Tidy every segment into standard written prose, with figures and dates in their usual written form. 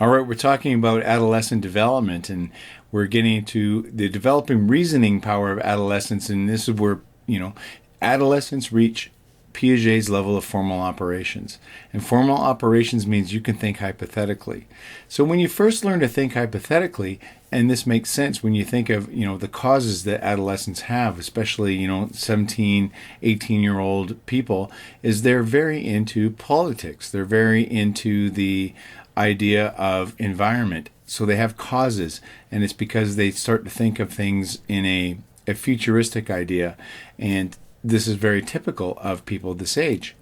All right, we're talking about adolescent development, and we're getting to the developing reasoning power of adolescence, and this is where, adolescents reach Piaget's level of formal operations. And formal operations means you can think hypothetically. So when you first learn to think hypothetically, and this makes sense when you think of, the causes that adolescents have, especially, 17, 18-year-old people, is they're very into politics. They're very into the idea of environment. So they have causes, and it's because they start to think of things in a futuristic idea. And this is very typical of people this age.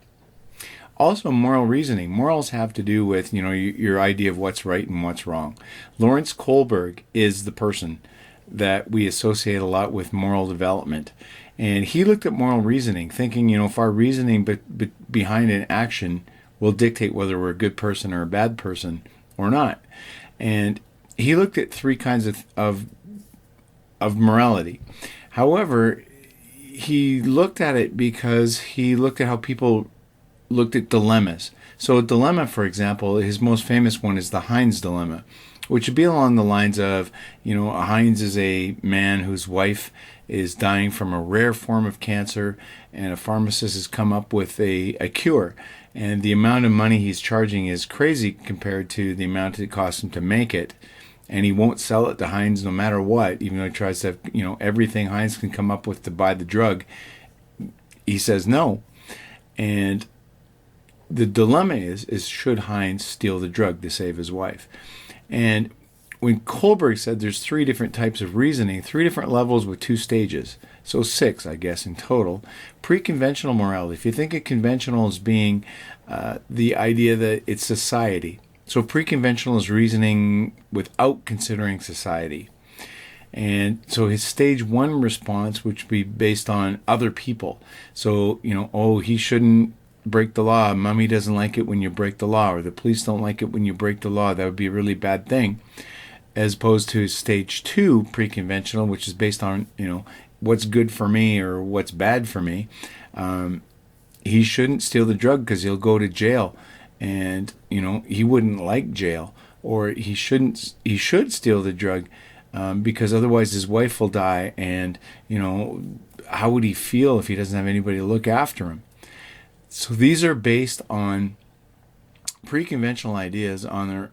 Also, moral reasoning. Morals have to do with, your idea of what's right and what's wrong. Lawrence Kohlberg is the person that we associate a lot with moral development. And he looked at moral reasoning, thinking, if our reasoning behind an action will dictate whether we're a good person or a bad person or not. And he looked at three kinds of morality. However, he looked at it because he looked at how people looked at dilemmas. So a dilemma, for example, his most famous one is the Heinz dilemma, which would be along the lines of, Heinz is a man whose wife is dying from a rare form of cancer, and a pharmacist has come up with a cure. And the amount of money he's charging is crazy compared to the amount it costs him to make it. And he won't sell it to Heinz no matter what, even though he tries to have, everything Heinz can come up with to buy the drug. He says no. And the dilemma is should Heinz steal the drug to save his wife? And when Kohlberg said there's three different types of reasoning, three different levels with two stages, so six, I guess, in total. Pre-conventional morality. If you think of conventional as being the idea that it's society. So pre-conventional is reasoning without considering society. And so his stage one response, which would be based on other people. So, he shouldn't break the law. Mommy doesn't like it when you break the law, or the police don't like it when you break the law. That would be a really bad thing. As opposed to stage two, pre-conventional, which is based on, what's good for me or what's bad for me. He shouldn't steal the drug because he'll go to jail, and he wouldn't like jail. Or he should steal the drug because otherwise his wife will die, and how would he feel if he doesn't have anybody to look after him? So these are based on pre-conventional ideas on their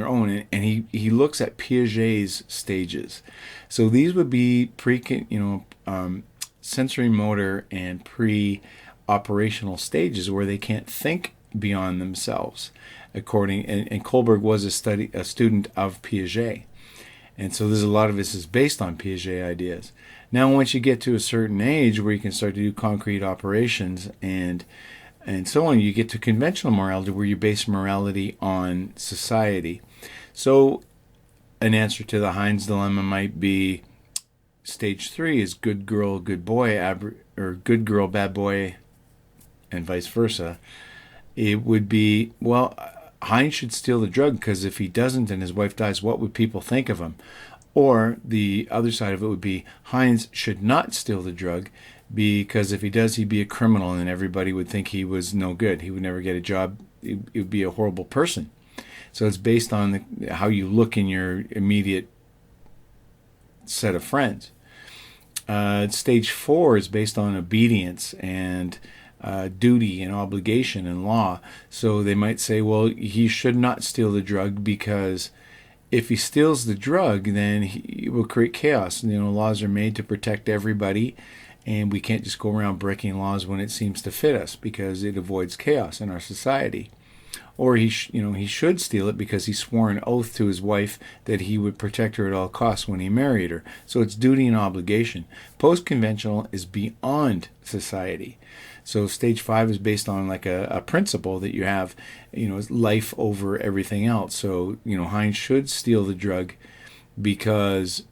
own, and he looks at Piaget's stages. So these would be sensory motor and pre-operational stages where they can't think beyond themselves. And Kohlberg was a student of Piaget, and so there's a lot of this is based on Piaget ideas. Now, once you get to a certain age where you can start to do concrete operations and so on, you get to conventional morality where you base morality on society. So an answer to the Heinz dilemma might be stage three is good girl, good boy, or good girl, bad boy, and vice versa. It would be, well, Heinz should steal the drug because if he doesn't and his wife dies, what would people think of him? Or the other side of it would be Heinz should not steal the drug because if he does, he'd be a criminal and everybody would think he was no good. He would never get a job. It would be a horrible person. So it's based on how you look in your immediate set of friends. Stage four is based on obedience and duty and obligation and law. So they might say, well, he should not steal the drug because if he steals the drug, then he will create chaos. Laws are made to protect everybody, and we can't just go around breaking laws when it seems to fit us because it avoids chaos in our society. Or he should steal it because he swore an oath to his wife that he would protect her at all costs when he married her. So it's duty and obligation. Post-conventional is beyond society. So stage five is based on like a principle that you have, life over everything else. So, Heinz should steal the drug because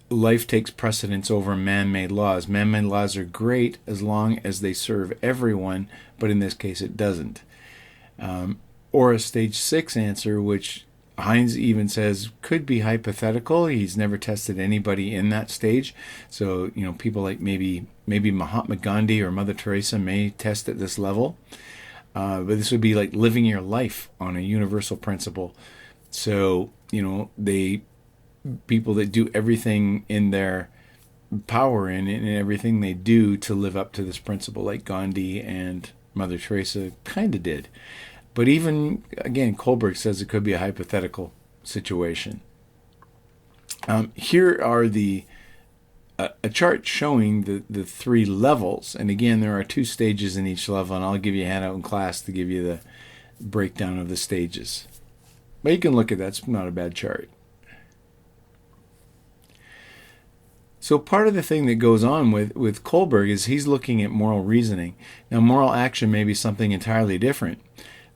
life takes precedence over man-made laws. Man-made laws are great as long as they serve everyone, but in this case it doesn't. Or a stage six answer, which Heinz even says could be hypothetical. He's never tested anybody in that stage. So, people like maybe Mahatma Gandhi or Mother Teresa may test at this level. But this would be like living your life on a universal principle. So, people that do everything in their power and everything they do to live up to this principle, like Gandhi and Mother Teresa kind of did. But even, again, Kohlberg says it could be a hypothetical situation. Here are a chart showing the three levels. And again, there are 2 stages in each level, and I'll give you a handout in class to give you the breakdown of the stages. But you can look at that. It's not a bad chart. So part of the thing that goes on with Kohlberg is he's looking at moral reasoning. Now, moral action may be something entirely different.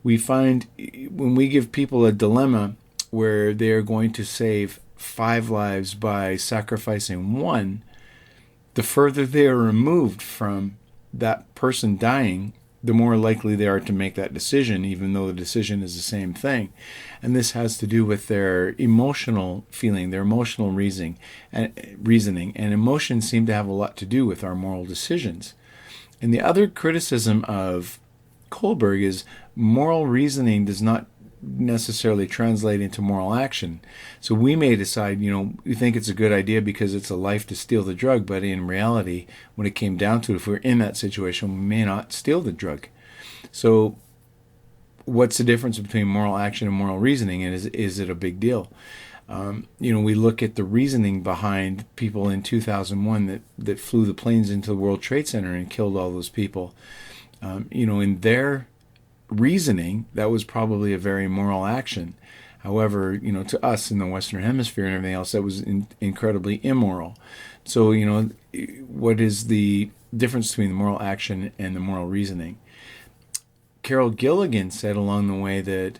We find when we give people a dilemma where they are going to save 5 lives by sacrificing 1, the further they are removed from that person dying, the more likely they are to make that decision, even though the decision is the same thing. And this has to do with their emotional feeling, their emotional reasoning. And emotions seem to have a lot to do with our moral decisions. And the other criticism of Kohlberg is moral reasoning does not necessarily translate into moral action. So we may decide, we think it's a good idea because it's a life to steal the drug, but in reality, when it came down to it, if we're in that situation, we may not steal the drug. So what's the difference between moral action and moral reasoning, and is it a big deal? We look at the reasoning behind people in 2001 that flew the planes into the World Trade Center and killed all those people. In their reasoning, that was probably a very moral action. However, to us in the Western Hemisphere and everything else, that was incredibly immoral. So, what is the difference between the moral action and the moral reasoning? Carol Gilligan said along the way that,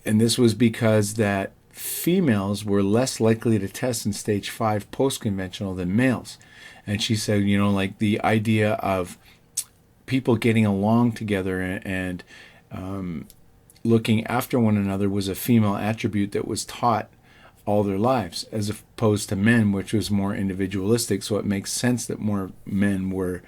and this was because that females were less likely to test in stage 5 post-conventional than males. And she said, like the idea of people getting along together and looking after one another was a female attribute that was taught all their lives, as opposed to men, which was more individualistic. So it makes sense that more men were,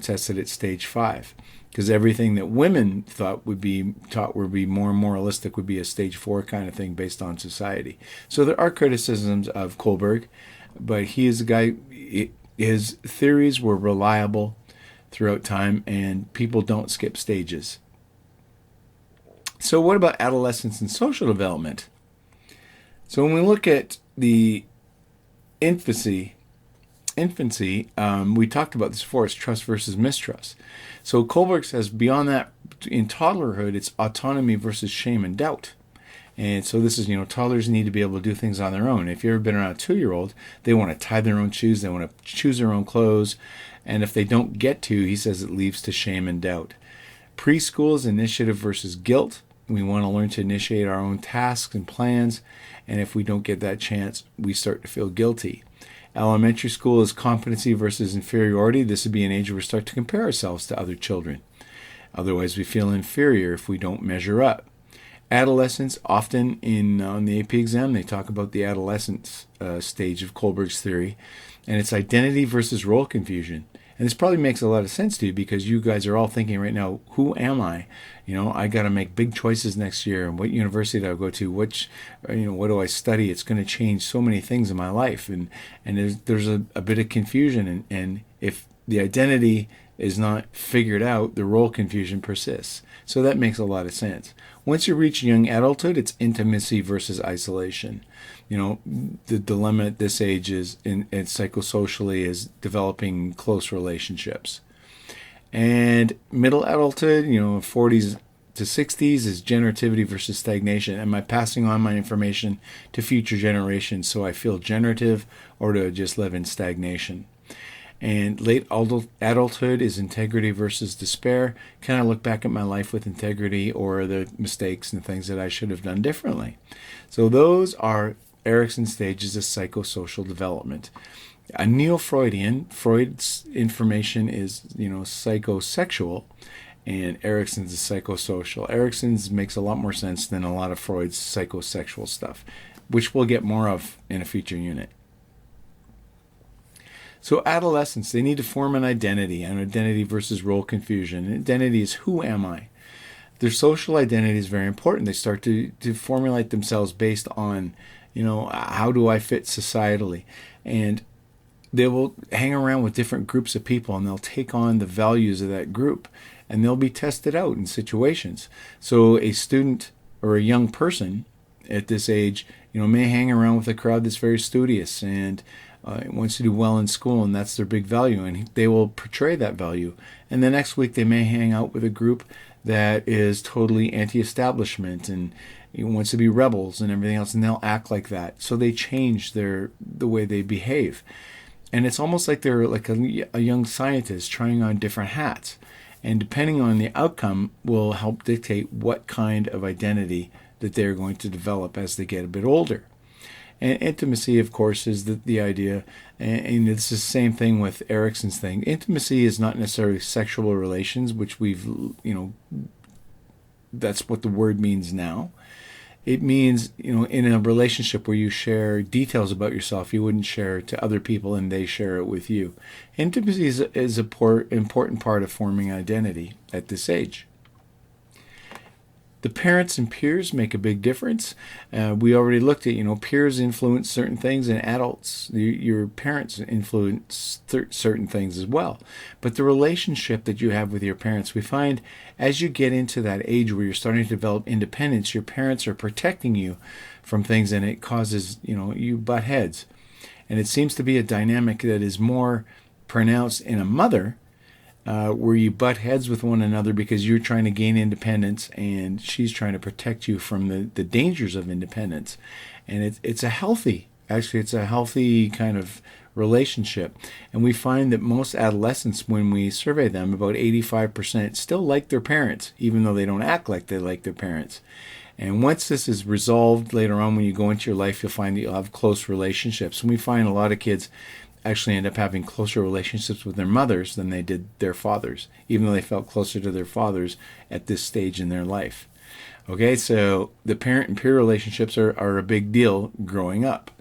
tested at stage 5, because everything that women thought would be taught would be more moralistic would be a stage 4 kind of thing based on society. So there are criticisms of Kohlberg, but he is a guy. His theories were reliable throughout time, and people don't skip stages. So what about adolescence and social development? So when we look at the infancy, we talked about this before, it's trust versus mistrust. So Kohlberg says beyond that, in toddlerhood, it's autonomy versus shame and doubt. And so this is, toddlers need to be able to do things on their own. If you've ever been around a 2-year-old, they want to tie their own shoes, they want to choose their own clothes. And if they don't get to, he says it leads to shame and doubt. Preschool is initiative versus guilt. We want to learn to initiate our own tasks and plans. And if we don't get that chance, we start to feel guilty. Elementary school is competency versus inferiority. This would be an age where we start to compare ourselves to other children. Otherwise, we feel inferior if we don't measure up. Adolescents, often on the AP exam, they talk about the adolescent stage of Kohlberg's theory, and it's identity versus role confusion. And this probably makes a lot of sense to you because you guys are all thinking right now, who am I? I got to make big choices next year. And what university do I go to? What do I study? It's going to change so many things in my life. And there's a bit of confusion. And if the identity is not figured out, the role confusion persists. So that makes a lot of sense. Once you reach young adulthood, it's intimacy versus isolation. The dilemma at this age is, and psychosocially, is developing close relationships. And middle adulthood, 40s to 60s, is generativity versus stagnation. Am I passing on my information to future generations so I feel generative, or do I just live in stagnation? And late adulthood is integrity versus despair. Can I look back at my life with integrity, or the mistakes and things that I should have done differently? So those are Erikson stages of psychosocial development. A neo-Freudian, Freud's information is, psychosexual, and Erikson's is psychosocial. Erikson's makes a lot more sense than a lot of Freud's psychosexual stuff, which we'll get more of in a future unit. So adolescents, they need to form an identity versus role confusion. Identity is, who am I? their social identity is very important. They start to formulate themselves based on, how do I fit societally? And they will hang around with different groups of people, and they'll take on the values of that group, and they'll be tested out in situations. So a student or a young person at this age, may hang around with a crowd that's very studious and wants to do well in school, and that's their big value, and they will portray that value. And the next week they may hang out with a group that is totally anti-establishment and wants to be rebels and everything else, and they'll act like that. So they change the way they behave. And it's almost like they're like a young scientist trying on different hats. And depending on the outcome will help dictate what kind of identity that they're going to develop as they get a bit older. And intimacy, of course, is the idea, and it's the same thing with Erikson's thing. Intimacy is not necessarily sexual relations, which that's what the word means now. It means, in a relationship where you share details about yourself you wouldn't share to other people and they share it with you. Intimacy is an important part of forming identity at this age. The parents and peers make a big difference. We already looked at, peers influence certain things, and adults, your parents influence certain things as well. But the relationship that you have with your parents, we find as you get into that age where you're starting to develop independence, your parents are protecting you from things, and it causes, you butt heads. And it seems to be a dynamic that is more pronounced in a mother, where you butt heads with one another because you're trying to gain independence and she's trying to protect you from the dangers of independence. And it's a healthy kind of relationship. And we find that most adolescents, when we survey them, about 85% still like their parents, even though they don't act like they like their parents. And once this is resolved later on, when you go into your life, you'll find that you'll have close relationships. And we find a lot of kids actually end up having closer relationships with their mothers than they did their fathers, even though they felt closer to their fathers at this stage in their life. Okay, so the parent and peer relationships are a big deal growing up.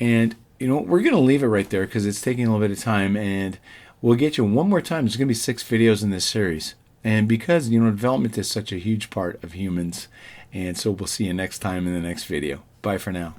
And, we're going to leave it right there because it's taking a little bit of time, and we'll get you one more time. There's going to be 6 videos in this series. And because, development is such a huge part of humans, and so we'll see you next time in the next video. Bye for now.